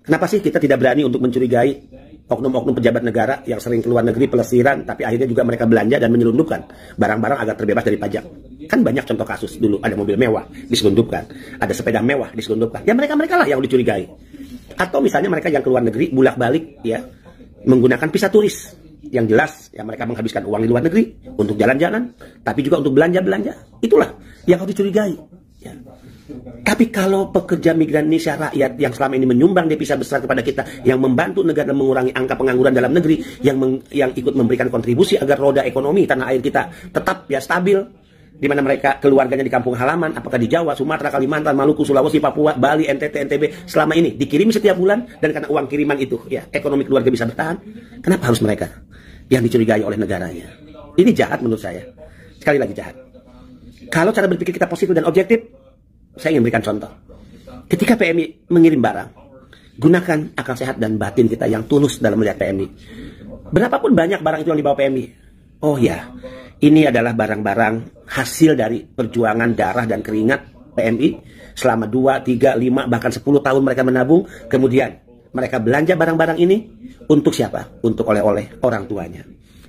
Kenapa sih kita tidak berani untuk mencurigai oknum-oknum pejabat negara yang sering keluar negeri pelesiran, tapi akhirnya juga mereka belanja dan menyelundupkan barang-barang agar terbebas dari pajak? Kan banyak contoh kasus dulu, ada mobil mewah diselundupkan, ada sepeda mewah diselundupkan. Ya mereka-mereka lah yang dicurigai. Atau misalnya mereka yang keluar negeri bolak-balik ya menggunakan visa turis. Yang jelas ya mereka menghabiskan uang di luar negeri untuk jalan-jalan, tapi juga untuk belanja-belanja. Itulah yang harus dicurigai. Ya. Tapi kalau pekerja migran Indonesia, rakyat yang selama ini menyumbang devisa besar kepada kita, yang membantu negara mengurangi angka pengangguran dalam negeri, yang ikut memberikan kontribusi agar roda ekonomi tanah air kita tetap ya stabil, di mana mereka keluarganya di kampung halaman, apakah di Jawa, Sumatera, Kalimantan, Maluku, Sulawesi, Papua, Bali, NTT, NTB, selama ini dikirim setiap bulan, dan karena uang kiriman itu ya ekonomi keluarga bisa bertahan. Kenapa harus mereka yang dicurigai oleh negaranya? Ini jahat menurut saya. Sekali lagi jahat. Kalau cara berpikir kita positif dan objektif, saya ingin berikan contoh. Ketika PMI mengirim barang, gunakan akal sehat dan batin kita yang tulus dalam melihat PMI. Berapapun banyak barang itu yang dibawa PMI. Oh ya, ini adalah barang-barang hasil dari perjuangan darah dan keringat PMI selama 2, 3, 5, bahkan 10 tahun mereka menabung. Kemudian mereka belanja barang-barang ini untuk siapa? Untuk oleh-oleh orang tuanya,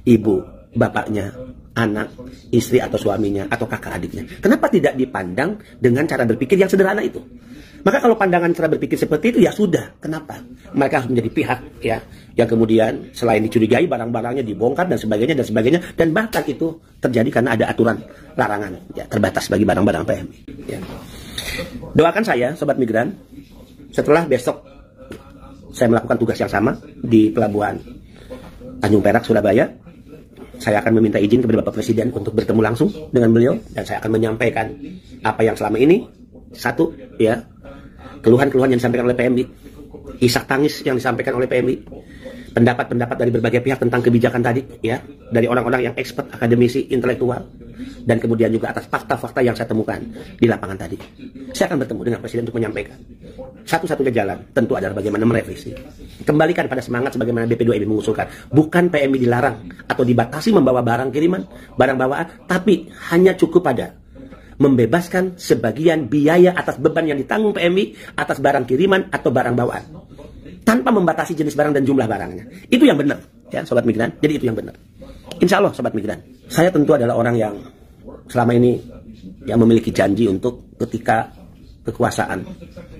ibu, bapaknya, anak, istri atau suaminya, atau kakak adiknya. Kenapa tidak dipandang dengan cara berpikir yang sederhana itu? Maka kalau pandangan cara berpikir seperti itu, ya sudah. Kenapa? Mereka harus menjadi pihak ya yang kemudian selain dicurigai barang-barangnya dibongkar dan sebagainya, dan bahkan itu terjadi karena ada aturan larangan ya terbatas bagi barang-barang PMI. Ya. Doakan saya, sobat migran, setelah besok saya melakukan tugas yang sama di pelabuhan Tanjung Perak, Surabaya. Saya akan meminta izin kepada Bapak Presiden untuk bertemu langsung dengan beliau, dan saya akan menyampaikan apa yang selama ini, satu ya, keluhan-keluhan yang disampaikan oleh PMI, isak tangis yang disampaikan oleh PMI, pendapat-pendapat dari berbagai pihak tentang kebijakan tadi ya, dari orang-orang yang expert, akademisi, intelektual, dan kemudian juga atas fakta-fakta yang saya temukan di lapangan tadi. Saya akan bertemu dengan Presiden untuk menyampaikan. Satu-satunya jalan tentu adalah bagaimana merevisi. Kembalikan pada semangat sebagaimana BP2MI mengusulkan. Bukan PMI dilarang atau dibatasi membawa barang kiriman, barang bawaan, tapi hanya cukup pada membebaskan sebagian biaya atas beban yang ditanggung PMI atas barang kiriman atau barang bawaan, tanpa membatasi jenis barang dan jumlah barangnya. Itu yang benar ya sobat migran. Jadi itu yang benar. Insya Allah sobat migran, saya tentu adalah orang yang selama ini yang memiliki janji untuk ketika kekuasaan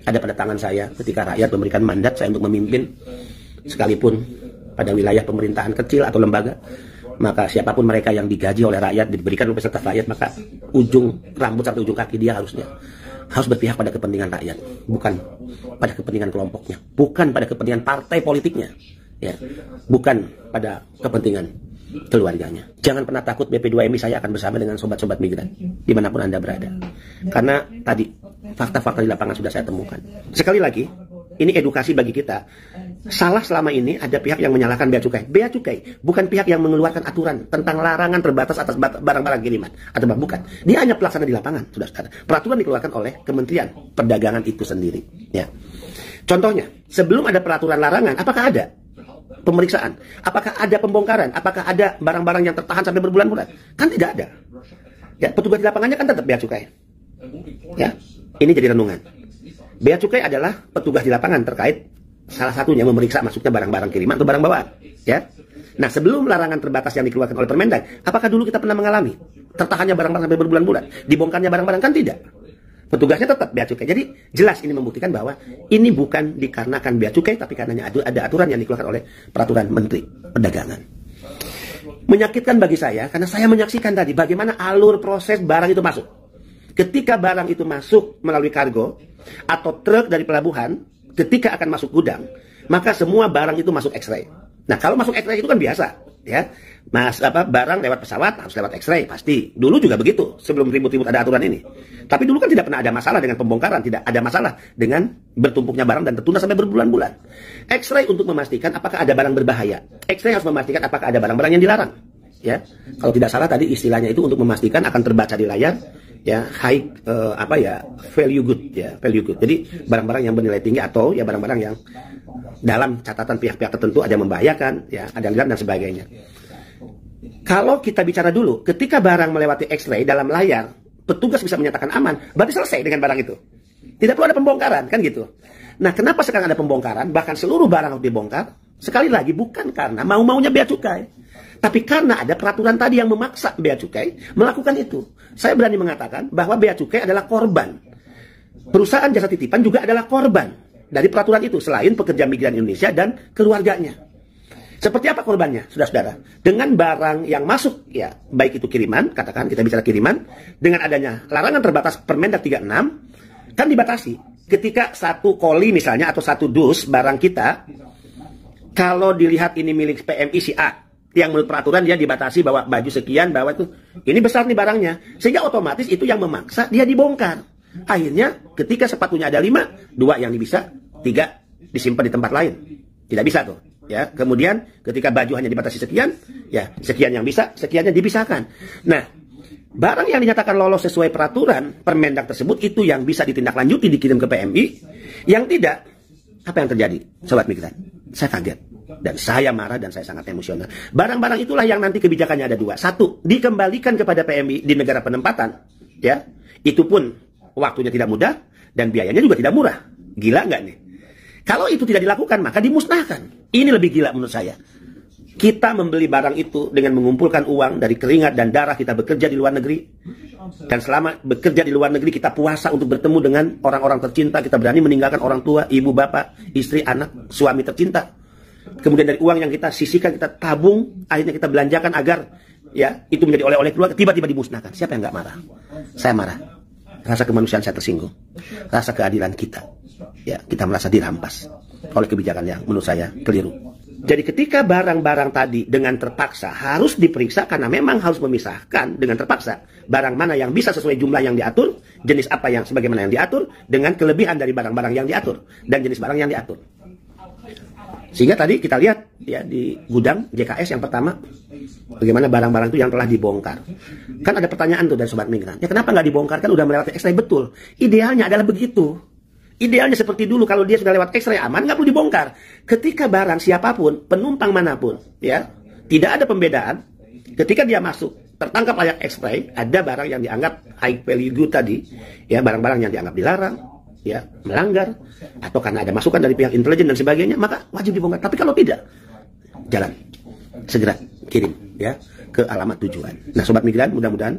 ada pada tangan saya, ketika rakyat memberikan mandat saya untuk memimpin, sekalipun pada wilayah pemerintahan kecil atau lembaga, maka siapapun mereka yang digaji oleh rakyat, diberikan oleh peserta rakyat, maka ujung rambut sampai ujung kaki dia harus berpihak pada kepentingan rakyat, bukan pada kepentingan kelompoknya, bukan pada kepentingan partai politiknya, ya, bukan pada kepentingan keluarganya. Jangan pernah takut, BP2MI saya akan bersama dengan sobat-sobat migran dimanapun Anda berada, karena tadi fakta-fakta di lapangan sudah saya temukan. Sekali lagi, ini edukasi bagi kita. Salah selama ini ada pihak yang menyalahkan Bea Cukai. Bea Cukai bukan pihak yang mengeluarkan aturan tentang larangan terbatas atas barang-barang kiriman, atau bukan. Dia hanya pelaksana di lapangan, saudara. Peraturan dikeluarkan oleh Kementerian Perdagangan itu sendiri. Ya. Contohnya, sebelum ada peraturan larangan, apakah ada pemeriksaan? Apakah ada pembongkaran? Apakah ada barang-barang yang tertahan sampai berbulan-bulan? Kan tidak ada. Ya, petugas di lapangannya kan tetap Bea Cukai. Ya, ini jadi renungan. Bea Cukai adalah petugas di lapangan terkait salah satunya memeriksa masuknya barang-barang kiriman atau barang bawaan. Ya. Nah, sebelum larangan terbatas yang dikeluarkan oleh Permendag, apakah dulu kita pernah mengalami tertahannya barang-barang sampai berbulan-bulan, dibongkarnya barang-barang? Kan tidak. Petugasnya tetap Bea Cukai. Jadi jelas ini membuktikan bahwa ini bukan dikarenakan Bea Cukai, tapi karena ada aturan yang dikeluarkan oleh peraturan Menteri Perdagangan. Menyakitkan bagi saya karena saya menyaksikan tadi bagaimana alur proses barang itu masuk. Ketika barang itu masuk melalui kargo atau truk dari pelabuhan, ketika akan masuk gudang, maka semua barang itu masuk X-ray. Nah, kalau masuk X-ray itu kan biasa, ya. Barang lewat pesawat harus lewat X-ray, pasti. Dulu juga begitu, sebelum ribut-ribut ada aturan ini. Tapi dulu kan tidak pernah ada masalah dengan pembongkaran, tidak ada masalah dengan bertumpuknya barang dan tertunda sampai berbulan-bulan. X-ray untuk memastikan apakah ada barang berbahaya. X-ray harus memastikan apakah ada barang-barang yang dilarang. Ya, kalau tidak salah tadi istilahnya itu untuk memastikan akan terbaca di layar, ya, value good, ya, value good. Jadi barang-barang yang bernilai tinggi atau ya barang-barang yang dalam catatan pihak-pihak tertentu ada membahayakan, ya, ada liar dan sebagainya. Kalau kita bicara dulu, ketika barang melewati X-ray dalam layar, petugas bisa menyatakan aman, berarti selesai dengan barang itu. Tidak perlu ada pembongkaran, kan gitu. Nah, kenapa sekarang ada pembongkaran, bahkan seluruh barang harus dibongkar? Sekali lagi, bukan karena mau-maunya bea cukai, tapi karena ada peraturan tadi yang memaksa bea cukai melakukan itu. Saya berani mengatakan bahwa bea cukai adalah korban. Perusahaan jasa titipan juga adalah korban dari peraturan itu, selain pekerja migran Indonesia dan keluarganya. Seperti apa korbannya, saudara-saudara? Dengan barang yang masuk, ya, baik itu kiriman, katakan kita bicara kiriman, dengan adanya larangan terbatas Permendag 36, kan dibatasi. Ketika satu koli misalnya, atau satu dus barang kita, kalau dilihat ini milik PMI si A, yang menurut peraturan dia dibatasi bawa baju sekian, bawa itu, ini besar nih barangnya, sehingga otomatis itu yang memaksa dia dibongkar. Akhirnya ketika sepatunya ada 5, 2 yang bisa, 3 disimpan di tempat lain. Tidak bisa tuh. Ya, kemudian ketika baju hanya dibatasi sekian, ya sekian yang bisa, sekiannya dipisahkan. Nah, barang yang dinyatakan lolos sesuai peraturan Permendag tersebut itu yang bisa ditindaklanjuti dikirim ke PMI. Yang tidak, apa yang terjadi, sobat migran? Saya kaget dan saya marah dan saya sangat emosional. Barang-barang itulah yang nanti kebijakannya ada 2. 1, dikembalikan kepada PMI di negara penempatan. Ya, itu pun waktunya tidak mudah dan biayanya juga tidak murah. Gila nggak nih? Kalau itu tidak dilakukan, maka dimusnahkan. Ini lebih gila menurut saya. Kita membeli barang itu dengan mengumpulkan uang dari keringat dan darah kita bekerja di luar negeri. Dan selama bekerja di luar negeri, kita puasa untuk bertemu dengan orang-orang tercinta. Kita berani meninggalkan orang tua, ibu, bapak, istri, anak, suami tercinta. Kemudian dari uang yang kita sisihkan, kita tabung, akhirnya kita belanjakan agar ya itu menjadi oleh-oleh keluarga, tiba-tiba dimusnahkan. Siapa yang nggak marah? Saya marah. Rasa kemanusiaan saya tersinggung. Rasa keadilan kita. Ya, kita merasa dirampas oleh kebijakan yang menurut saya keliru. Jadi ketika barang-barang tadi dengan terpaksa harus diperiksa karena memang harus memisahkan dengan terpaksa barang mana yang bisa sesuai jumlah yang diatur, jenis apa yang sebagaimana yang diatur, dengan kelebihan dari barang-barang yang diatur dan jenis barang yang diatur. Sehingga tadi kita lihat ya di gudang JKS yang pertama, bagaimana barang-barang itu yang telah dibongkar. Kan ada pertanyaan tuh dari sobat migran, ya kenapa nggak dibongkar, kan udah melewati X-ray? Betul, idealnya adalah begitu. Idealnya seperti dulu, kalau dia sudah lewat X-ray aman, nggak perlu dibongkar. Ketika barang siapapun, penumpang manapun, ya tidak ada pembedaan. Ketika dia masuk, tertangkap layak X-ray, ada barang yang dianggap high value good tadi, ya barang-barang yang dianggap dilarang, ya melanggar, atau karena ada masukan dari pihak intelijen dan sebagainya, maka wajib dibongkar. Tapi kalau tidak, jalan, segera kirim, ya ke alamat tujuan. Nah, sobat migran, mudah-mudahan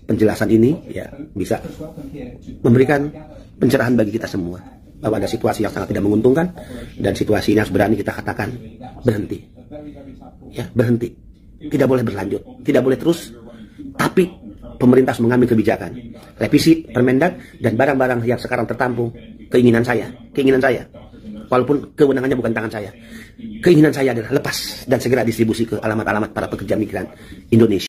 penjelasan ini ya bisa memberikan pencerahan bagi kita semua bahwa ada situasi yang sangat tidak menguntungkan dan situasi ini harus berani kita katakan berhenti. Ya, berhenti. Tidak boleh berlanjut, tidak boleh terus. Tapi pemerintah harus mengambil kebijakan, revisi Permendag dan barang-barang yang sekarang tertampung. Keinginan saya, walaupun kewenangannya bukan tangan saya, keinginan saya adalah lepas dan segera distribusi ke alamat-alamat para pekerja migran Indonesia.